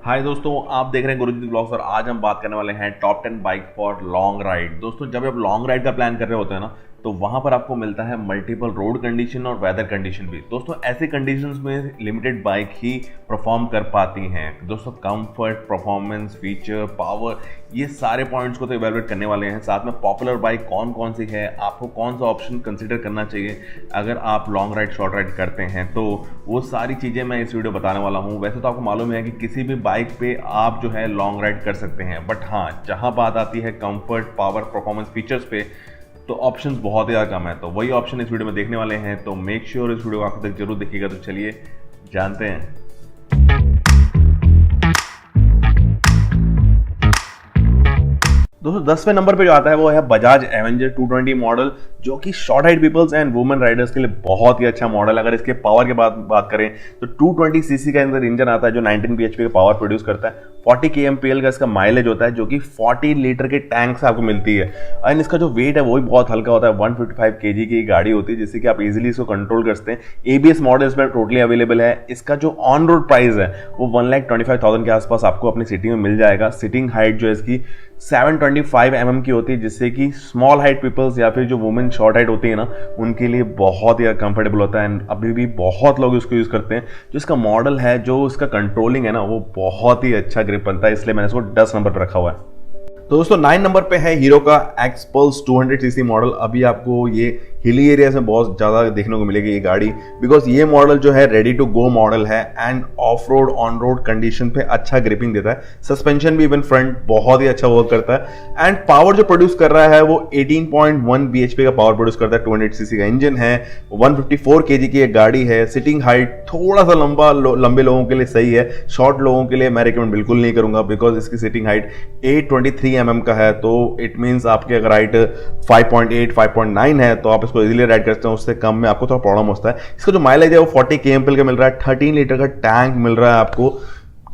हाय दोस्तों, आप देख रहे हैं गुरुजी ब्लॉग्स और आज हम बात करने वाले हैं top 10 bike for long ride. दोस्तों, जब आप लॉन्ग राइड का प्लान कर रहे होते हैं ना, तो वहां पर आपको मिलता है मल्टीपल रोड कंडीशन और वेदर कंडीशन भी। दोस्तों, ऐसे कंडीशंस में लिमिटेड बाइक ही परफॉर्म कर पाती हैं। दोस्तों, कंफर्ट, परफॉर्मेंस, फीचर, पावर, ये सारे पॉइंट्स को तो इवैल्यूएट करने वाले हैं। साथ में पॉपुलर बाइक कौन कौन सी है, आपको कौन सा ऑप्शन कंसिडर करना चाहिए अगर आप लॉन्ग राइड शॉर्ट राइड करते हैं, तो वो सारी चीज़ें मैं इस वीडियो बताने वाला हूँ। वैसे तो आपको मालूम है कि किसी भी बाइक पे आप जो है लॉन्ग राइड कर सकते हैं, बट हाँ, जहाँ बात आती है कंफर्ट, पावर, परफॉर्मेंस, फीचर्स पे, तो ऑप्शंस बहुत ही ज़्यादा कम है। तो वही ऑप्शन इस वीडियो में देखने वाले हैं, तो मेक श्योर इस वीडियो को आखिर तक जरूर देखिएगा। तो चलिए जानते हैं। दोस्तों, 10वें नंबर पे जो आता है वो है बजाज एवेंजर 220 मॉडल, जो कि short height peoples and women riders के लिए बहुत ही अच्छा मॉडल है। अगर इसके पावर के बात करें तो 220 सीसी का अंदर इंजन आता है जो 19 bhp का पावर प्रोड्यूस करता है। 40 kmpl का इसका माइलेज होता है, जो कि 40 लीटर के टैंक से आपको मिलती है। एंड इसका जो वेट है वो भी बहुत हल्का होता है। 155 kg की गाड़ी होती है, जिससे कि आप इजीली इसको कंट्रोल कर सकते हैं। ABS मॉडल इसमें टोटली अवेलेबल है। इसका जो ऑन रोड प्राइस है वो 1,25,000 के आसपास आपको अपनी सिटी में मिल जाएगा। सिटिंग हाइट जो है इसकी 725 mm की होती है, जिससे कि स्मॉल हाइट पीपल्स या फिर जो वुमेन शॉर्ट हाइट होती है ना, उनके लिए बहुत ही कंफर्टेबल होता है। एंड अभी भी बहुत लोग इसको यूज़ करते हैं। जो इसका मॉडल है, जो इसका कंट्रोलिंग है ना, वो बहुत ही अच्छा ग्रिप बनता है, इसलिए मैंने इसको 10 नंबर पर रखा हुआ है। तो दोस्तों, 9 नंबर पे है हीरो का एक्सपल्स 200 सीसी मॉडल। अभी आपको ये हिली एरियाज में बहुत ज़्यादा देखने को मिलेगी ये गाड़ी, बिकॉज ये मॉडल जो है रेडी टू गो मॉडल है end of road on road condition पे अच्छा ग्रिपिंग देता है। सस्पेंशन भी इवन फ्रंट बहुत ही अच्छा वर्क करता है। एंड पावर जो प्रोड्यूस कर रहा है वो 18.1 bhp का पावर प्रोड्यूस करता है। 200 सीसी का इंजन है, 154 kg की एक गाड़ी है। सिटिंग हाइट थोड़ा सा लंबे लोगों के लिए सही है, शॉर्ट लोगों के लिए मैं रिकमेंड बिल्कुल नहीं करूंगा, बिकॉज इसकी सिटिंग हाइट 823 mm का है। तो इट मीन्स आपके अगर हाइट 5.8 5.9 है तो आप इसको इजीली राइड करते हैं। उससे कम में आपको थोड़ा प्रॉब्लम होता है। इसका जो माइलेज है वो 40 kmpl का मिल रहा है। 13 लीटर का टैंक मिल रहा है आपको।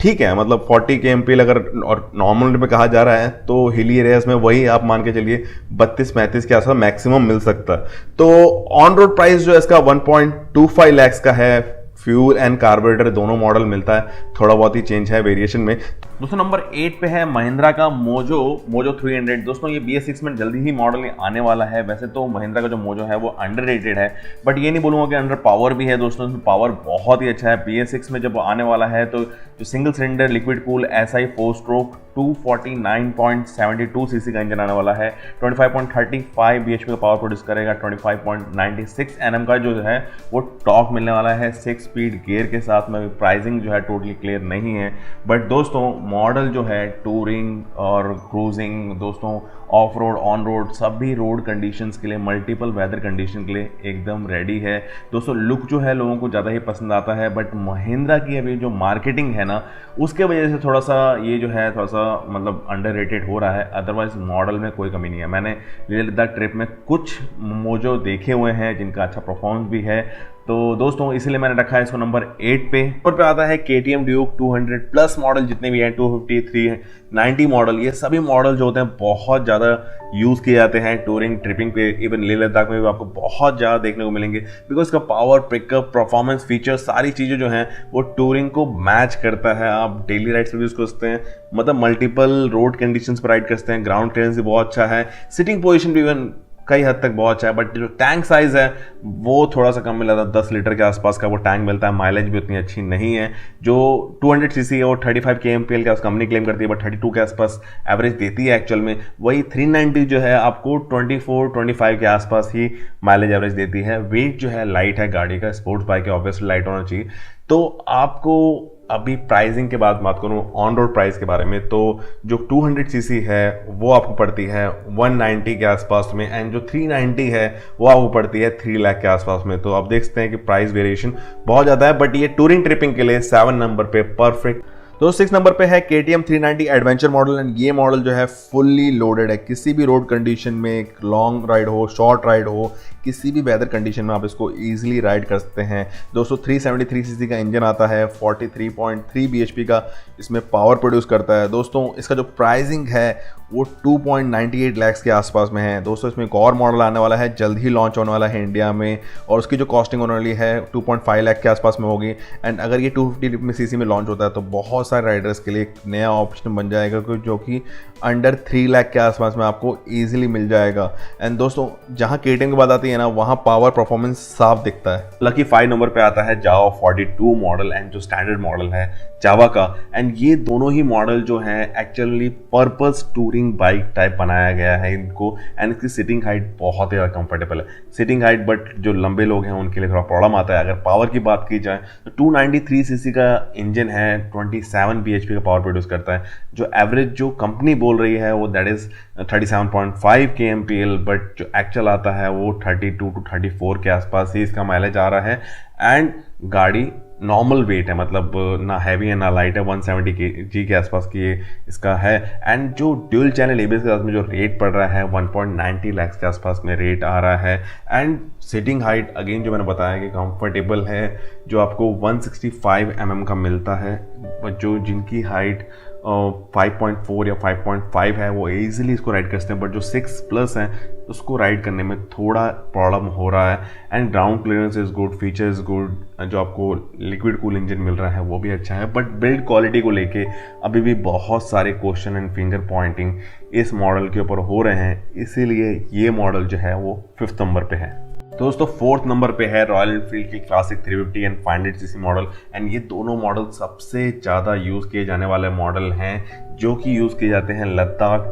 ठीक है, मतलब 40 kmpl अगर और नॉर्मल में कहा जा रहा है तो हिली एरियाज में वही आप मान के चलिए 32-35 के आसपास मैक्सिमम मिल सकता है। तो ऑन रोड प्राइस जो है इसका 1.25 lakhs का है। फ्यूल एंड कार्बोरेटर दोनों मॉडल मिलता है, थोड़ा बहुत ही चेंज है वेरिएशन में। दोस्तों, नंबर 8 पे है महिंद्रा का मोजो 300। दोस्तों, ये BS6 में जल्दी ही मॉडल आने वाला है। वैसे तो महिंद्रा का जो मोजो है वो अंडररेटेड है, बट ये नहीं बोलूँगा कि अंडर पावर भी है। दोस्तों, इसमें पावर बहुत ही अच्छा है। BS6 में जब आने वाला है तो जो single cylinder liquid cool SI 4 stroke 249.72 CC का इंजन आने वाला है। 25.35 bhp का पावर प्रोड्यूस करेगा। 25.96 Nm का जो है वो टॉर्क मिलने वाला है 6 स्पीड गियर के साथ में। प्राइसिंग जो है टोटली क्लियर नहीं है, बट दोस्तों मॉडल जो है टूरिंग और क्रूजिंग, दोस्तों ऑफ रोड ऑन रोड सभी रोड कंडीशंस के लिए, मल्टीपल वेदर कंडीशन के लिए एकदम रेडी है। दोस्तों, लुक जो है लोगों को ज़्यादा ही पसंद आता है, बट महिंद्रा की अभी जो मार्केटिंग है ना, उसके वजह से थोड़ा सा ये जो है थोड़ा सा मतलब अंडररेटेड हो रहा है। अदरवाइज मॉडल में कोई कमी नहीं है। मैंने लेह लद्दाख ट्रिप में कुछ मोजो देखे हुए हैं जिनका अच्छा परफॉर्मेंस भी है। तो दोस्तों, इसीलिए मैंने रखा है इसको नंबर 8 पे। ऊपर पे आता है KTM ड्यूक 200 प्लस मॉडल, जितने भी हैं 250, 390 मॉडल। ये सभी मॉडल जो होते हैं बहुत ज़्यादा यूज़ किए जाते हैं टूरिंग ट्रिपिंग पे। इवन लेह लद्दाख में भी आपको बहुत ज़्यादा देखने को मिलेंगे, बिकॉज इसका पावर, पिकअप, परफॉर्मेंस, फीचर सारी चीज़ें जो हैं वो टूरिंग को मैच करता है। आप डेली राइड्स पर यूज़ कर सकते हैं, मतलब मल्टीपल रोड कंडीशंस पर राइड कर सकते हैं। ग्राउंड क्लियरेंस भी बहुत अच्छा है। सिटिंग पोजिशन भी इवन कई हद तक बहुत अच्छा है, बट जो टैंक साइज है वो थोड़ा सा कम मिला था। 10 लीटर के आसपास का वो टैंक मिलता है। माइलेज भी उतनी अच्छी नहीं है। जो 200 सीसी है वो 35 kmpl का कंपनी क्लेम करती है, बट 32 के आसपास एवरेज देती है एक्चुअल में। वही 390 जो है आपको 24-25 के आसपास ही माइलेज एवरेज देती है। वेट जो है लाइट है गाड़ी का, स्पोर्ट्स बाइक है, ऑब्वियसली लाइट होना चाहिए। तो आपको अभी प्राइसिंग के बाद बात करूं ऑन रोड प्राइस के बारे में, तो जो 200 सीसी है वो आपको पड़ती है 190 के आसपास में, एंड जो 390 है वो आपको पड़ती है 3 लाख के आसपास में। तो आप देख सकते हैं कि प्राइस वेरिएशन बहुत ज़्यादा है, बट ये टूरिंग ट्रिपिंग के लिए 7 नंबर पे परफेक्ट। तो 6 नंबर पे है KTM 390 एडवेंचर मॉडल। एंड ये मॉडल जो है फुल्ली लोडेड है। किसी भी रोड कंडीशन में, लॉन्ग राइड हो, शॉर्ट राइड हो, किसी भी वेदर कंडीशन में आप इसको ईजिली राइड कर सकते हैं। दोस्तों 373 सीसी का इंजन आता है, 43.3 bhp का इसमें पावर प्रोड्यूस करता है। दोस्तों इसका जो प्राइसिंग है वो 2.98 लाख के आसपास में है। दोस्तों इसमें एक और मॉडल आने वाला है, जल्द ही लॉन्च होने वाला है इंडिया में, और उसकी जो कॉस्टिंग होने वाली है 2.5 लाख के आसपास में होगी। एंड अगर ये 250 सीसी में लॉन्च होता है तो बहुत सारे राइडर्स के लिए एक नया ऑप्शन बन जाएगा, जो कि अंडर 3 लाख के आसपास में आपको ईजिली मिल जाएगा। एंड दोस्तों जहाँ केटीएम की बात आती है ना, वहाँ पावर परफॉर्मेंस साफ दिखता है। लकी 5 नंबर पे आता है जावा 42 मॉडल एंड जो स्टैंडर्ड मॉडल है जावा का। एंड ये दोनों ही मॉडल जो है actually purpose touring bike type बनाया गया है इनको। एंड इसकी सिटिंग हाइट बहुत ही ज़्यादा कंफर्टेबल है सिटिंग हाइट, बट जो लंबे लोग हैं उनके लिए थोड़ा प्रॉब्लम आता है। अगर पावर की बात की जाए तो 293 सीसी का इंजन है, 27 bhp का पावर प्रोड्यूस करता है। जो एवरेज जो कंपनी बोल रही है वो दैट इज 37.5 kmpl, बट जो एक्चुअल आता है वो 32 to 34 के आसपास ही इसका माइलेज आ रहा है। एंड गाड़ी नॉर्मल वेट है, मतलब ना हैवी है ना लाइट है, 170 kg के आसपास की इसका है। एंड जो ड्यूल चैनल एबीएस के साथ में जो रेट पड़ रहा है 1.90 लाख के आसपास में रेट आ रहा है। एंड सिटिंग हाइट अगेन जो मैंने बताया कि कंफर्टेबल है, जो आपको 165 mm का मिलता है, जो जिनकी हाइट 5.4 या 5.5 है वो इजीली इसको राइड कर सकते हैं, बट जो 6+ है उसको राइड करने में थोड़ा प्रॉब्लम हो रहा है। And ground clearance is good, feature is good, जो आपको लिक्विड कूल इंजन मिल रहा है वो भी अच्छा है, बट बिल्ड क्वालिटी को लेके अभी भी बहुत सारे क्वेश्चन एंड फिंगर पॉइंटिंग इस मॉडल के ऊपर हो रहे हैं, इसीलिए ये मॉडल जो है वो 5th नंबर पे है। दोस्तों 4th नंबर पे है रॉयल एनफील्ड की classic 350 and 500 CC model. And ये दोनों मॉडल सबसे ज़्यादा यूज़ किए जाने वाले मॉडल हैं, जो कि यूज़ किए जाते हैं लद्दाख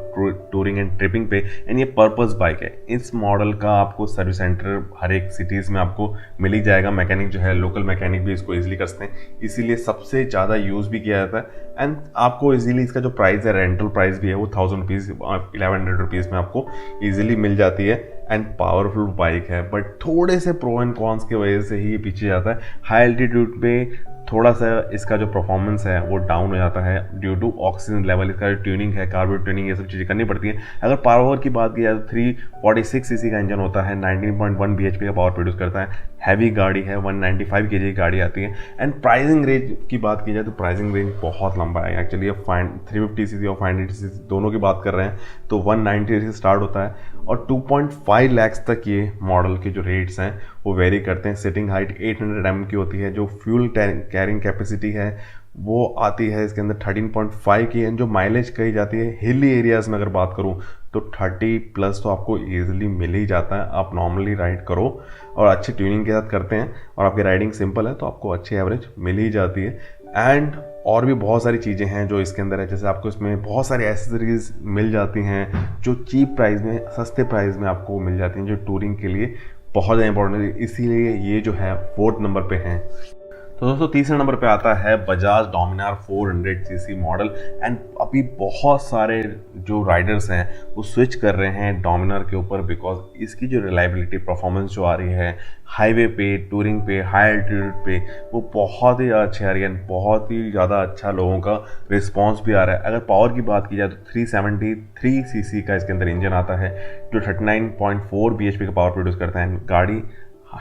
टूरिंग एंड ट्रिपिंग पे। एंड ये पर्पस बाइक है। इस मॉडल का आपको सर्विस सेंटर हर एक सिटीज़ में आपको मिल ही जाएगा, मैकेनिक जो है लोकल मैकेनिक भी इसको ईजिली कर सकते हैं, इसीलिए सबसे ज़्यादा यूज़ भी किया जाता है। एंड आपको इजीली इसका जो प्राइस है, रेंटल प्राइस भी है वो 1000 रुपीज़ 1100 रुपीज़ में आपको ईजिली मिल जाती है। एंड पावरफुल बाइक है, बट थोड़े से प्रो एंड कॉन्स की वजह से ही ये पीछे जाता है। हाई एल्टीट्यूड पे थोड़ा सा इसका जो परफॉर्मेंस है वो डाउन हो जाता है ड्यू टू ऑक्सीजन लेवल। इसका जो ट्यूनिंग है, कार्बोरेट ट्यूनिंग, ये सब चीज़ें करनी पड़ती हैं। अगर पावर की बात की जाए तो 346 सीसी का इंजन होता है, 19.1 bhp का पावर प्रोड्यूस करता है। हैवी गाड़ी है, 195 kg की गाड़ी आती है। एंड प्राइसिंग रेंज की बात की जाए तो प्राइसिंग रेंज बहुत लंबा है एक्चुअली। ये 350 सीसी और 500 सीसी दोनों की बात कर रहे हैं तो 190 से स्टार्ट होता है, और 2.5 लाख तक ये मॉडल के जो रेट्स हैं वो वेरी करते हैं। सिटिंग हाइट 800 mm की होती है। जो फ्यूल कैरिंग कैपेसिटी है वो आती है इसके अंदर 13.5 की। जो माइलेज कही जाती है हिली एरियाज़ में अगर बात करूँ तो 30+ तो आपको ईजिली मिल ही जाता है। आप नॉर्मली राइड करो और अच्छी ट्यूनिंग के साथ करते हैं और आपकी राइडिंग सिंपल है तो आपको अच्छी एवरेज मिल ही जाती है। एंड और भी बहुत सारी चीज़ें हैं जो इसके अंदर है, जैसे आपको इसमें बहुत सारी एसेसरीज मिल जाती हैं जो चीप प्राइस में, सस्ते प्राइस में आपको मिल जाती हैं, जो टूरिंग के लिए बहुत ज़्यादा इंपॉर्टेंट है। इसीलिए ये जो है 4th नंबर पे है। तो दोस्तों 3रे नंबर पे आता है Bajaj Dominar 400 CC model. And अभी बहुत सारे जो राइडर्स हैं वो स्विच कर रहे हैं डोमिनार के ऊपर, बिकॉज इसकी जो रिलायबिलिटी परफॉर्मेंस जो आ रही है हाईवे पे, टूरिंग पे, हाई एल्टीट्यूड पे, वो बहुत ही अच्छी आ रही है। बहुत ही ज़्यादा अच्छा लोगों का रिस्पॉन्स भी आ रहा है। अगर पावर की बात की जाए तो 373 सीसी का इसके अंदर इंजन आता है, जो 39.4 bhp का पावर प्रोड्यूस करता है। गाड़ी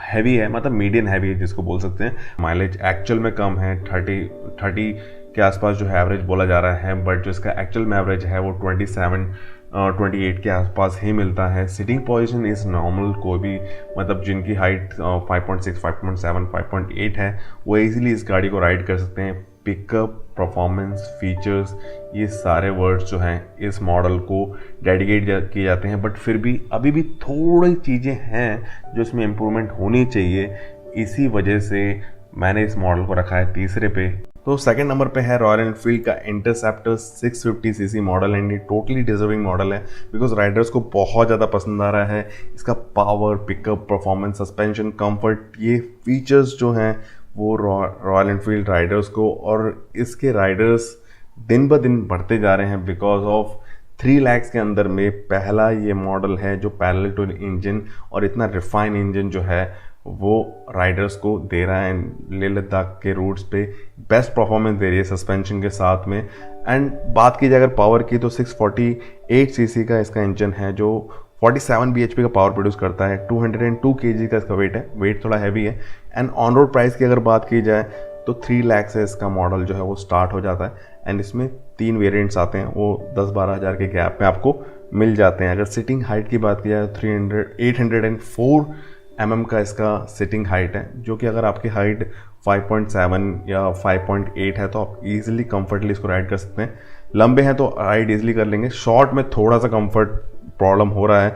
हैवी है, मतलब मीडियम हैवी है जिसको बोल सकते हैं। माइलेज एक्चुअल में कम है, 30 के आसपास जो है एवरेज बोला जा रहा है, बट जो इसका एक्चुअल में एवरेज है वो 28 के आसपास ही मिलता है। सिटिंग पोजीशन इज नॉर्मल, कोई भी मतलब जिनकी हाइट 5.6, 5.7, 5.8 है वो इजीली इस गाड़ी को राइड कर सकते हैं। पिकअप, परफॉर्मेंस, फीचर्स, ये सारे वर्ड्स जो हैं इस मॉडल को डेडिकेट किए जाते हैं, बट फिर भी अभी भी थोड़ी चीज़ें हैं जो इसमें इम्प्रूवमेंट होनी चाहिए। इसी वजह से मैंने इस मॉडल को रखा है 3रे पे। तो 2nd नंबर पे है रॉयल एनफील्ड का इंटरसेप्टर 650 सीसी मॉडल। एंड ये टोटली डिजर्विंग मॉडल है बिकॉज राइडर्स को बहुत ज़्यादा पसंद आ रहा है। इसका power, pickup, performance, suspension, comfort, ये फीचर्स जो हैं वो रॉयल एनफील्ड राइडर्स को, और इसके राइडर्स दिन ब दिन बढ़ते जा रहे हैं बिकॉज ऑफ 3 लाख के अंदर में पहला ये मॉडल है जो पैरेलल टू इंजन और इतना रिफाइन इंजन जो है वो राइडर्स को दे रहा है। लेह लद्दाख के रूट्स पे बेस्ट परफॉर्मेंस दे रही है सस्पेंशन के साथ में। एंड बात की जाए अगर पावर की तो 648 सीसी का इसका इंजन है, जो 47 bhp का पावर प्रोड्यूस करता है, 202 kg का इसका वेट है, वेट थोड़ा हैवी है। एंड ऑन रोड प्राइस की अगर बात की जाए तो 3 लाख से इसका मॉडल जो है वो स्टार्ट हो जाता है। एंड इसमें 3 वेरिएंट्स आते हैं, वो 10-12 हज़ार के गैप में आपको मिल जाते हैं। अगर सिटिंग हाइट की बात की जाए तो 804 mm का इसका सिटिंग हाइट है, जो कि अगर आपकी हाइट 5.7 या 5.8 है तो आप इजीली कंफर्टली इसको राइड कर सकते हैं। लंबे हैं तो राइड इजीली कर लेंगे, शॉर्ट में थोड़ा सा कंफर्ट प्रॉब्लम हो रहा है।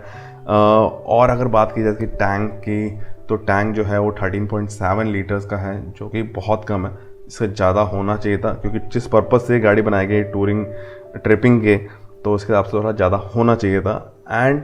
और अगर बात की जाए कि टैंक की, तो टैंक जो है वो 13.7 लीटर्स का है, जो कि बहुत कम है, इससे ज़्यादा होना चाहिए था, क्योंकि जिस पर्पज़ से गाड़ी बनाई गई टूरिंग ट्रिपिंग के, तो उसके हिसाब से थोड़ा ज़्यादा होना चाहिए था। एंड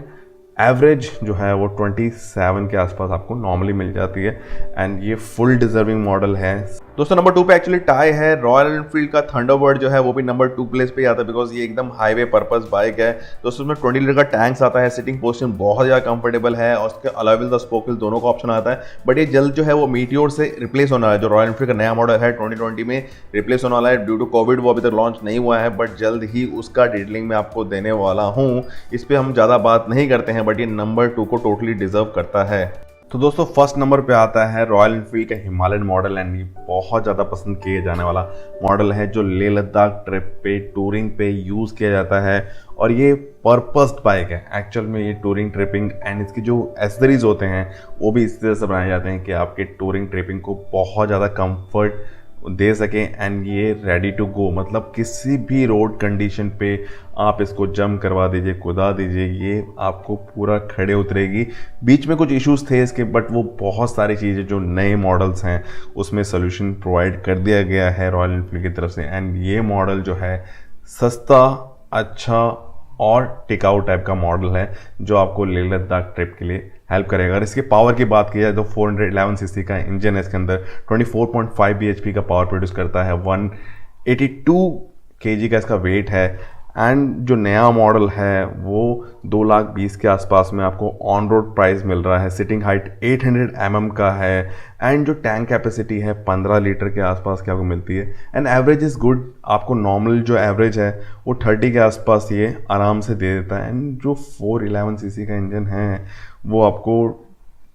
एवरेज जो है वो 27 के आसपास आपको नॉर्मली मिल जाती है। एंड ये फुल डिजर्विंग मॉडल है। दोस्तों नंबर 2 पे एक्चुअली टाई है रॉयल एनफील्ड का थंडरबर्ड, जो है वो भी नंबर 2 प्लेस पे आता है, बिकॉज ये एकदम हाईवे पर्पस बाइक है। दोस्तों उसमें 20 लीटर का टैंक्स आता है, सिटिंग पोजीशन बहुत ज़्यादा कंफर्टेबल है, और उसके अलॉय व्हील स्पोक व्हील दोनों का ऑप्शन आता है। बट ये जल्द जो है वो मीटियोर से रिप्लेस होना है, जो रॉयल एनफील्ड का नया मॉडल है 2020 में रिप्लेस होने वाला है। ड्यू टू कोविड वो अभी तक लॉन्च नहीं हुआ है, बट जल्द ही उसका डिटेलिंग में आपको देने वाला हूँ। इस पर हम ज़्यादा बात नहीं करते हैं, बट ये नंबर 2 को टोटली डिजर्व करता है। तो दोस्तों फर्स्ट नंबर पे आता है रॉयल एनफील्ड का हिमालयन मॉडल। एंड ये बहुत ज़्यादा पसंद किए जाने वाला मॉडल है, जो लेह लद्दाख ट्रिप पे टूरिंग पे यूज़ किया जाता है। और ये पर्पस्ड बाइक है एक्चुअल में, ये टूरिंग ट्रिपिंग एंड इसकी जो एसेसरीज होते हैं वो भी इस तरह से बनाए जाते हैं कि आपके टूरिंग ट्रिपिंग को बहुत ज़्यादा कंफर्ट दे सकें। एंड ये रेडी टू गो, मतलब किसी भी रोड कंडीशन पे आप इसको जंप करवा दीजिए, कुदा दीजिए, ये आपको पूरा खड़े उतरेगी। बीच में कुछ इश्यूज थे इसके, बट वो बहुत सारी चीज़ें जो नए मॉडल्स हैं उसमें सोल्यूशन प्रोवाइड कर दिया गया है रॉयल एनफील्ड की तरफ से। एंड ये मॉडल जो है सस्ता, अच्छा और टिकाऊ टाइप का मॉडल है, जो आपको लेह लद्दाख ट्रिप के लिए हेल्प करेगा। अगर इसके पावर की बात की जाए तो 411 सीसी का इंजन है इसके अंदर, 24.5 bhp का पावर प्रोड्यूस करता है, 182 kg का इसका वेट है। एंड जो नया मॉडल है वो 2,20,000 के आसपास में आपको ऑन रोड प्राइस मिल रहा है। सिटिंग हाइट 800 mm का है। एंड जो टैंक कैपेसिटी है 15 लीटर के आसपास की आपको मिलती है। एंड एवरेज इज़ गुड, आपको नॉर्मल जो एवरेज है वो 30 के आसपास ये आराम से दे देता है। एंड जो 411 सीसी का इंजन है वो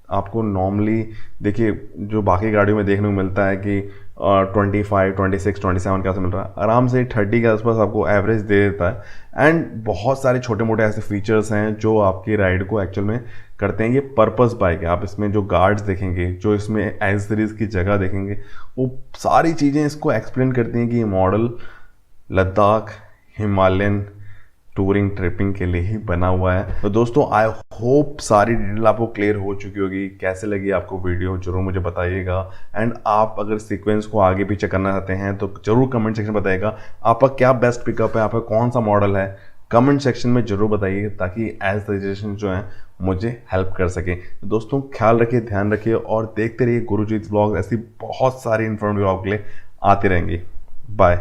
आपको नॉर्मली देखिए जो बाकी गाड़ियों में देखने को मिलता है कि 25, 26, 27 के आसपास मिल रहा है, आराम से 30 के आसपास आपको एवरेज दे देता है। एंड बहुत सारे छोटे मोटे ऐसे फीचर्स हैं जो आपकी राइड को एक्चुअल में करते हैं। ये पर्पस बाइक है, आप इसमें जो गार्ड्स देखेंगे, जो इसमें एसेसरीज की जगह देखेंगे, वो सारी चीज़ें इसको एक्सप्लेन करती हैं कि ये model Ladakh Himalayan touring tripping के लिए ही बना हुआ है। तो दोस्तों आई होप सारी डिटेल आपको क्लियर हो चुकी होगी। कैसे लगी आपको वीडियो जरूर मुझे बताइएगा। एंड आप अगर सीक्वेंस को आगे पीछे करना चाहते हैं तो जरूर कमेंट सेक्शन में बताइएगा आपका क्या बेस्ट पिकअप है, आपका कौन सा मॉडल है, कमेंट सेक्शन में जरूर बताइए, ताकि एज सजेशन जो है मुझे हेल्प कर सके। तो दोस्तों ख्याल रखिए, ध्यान रखिए और देखते रहिए गुरुजीत व्लॉग। ऐसी बहुत सारी इन्फॉर्मेटिव आपके लिए आती रहेंगी। बाय।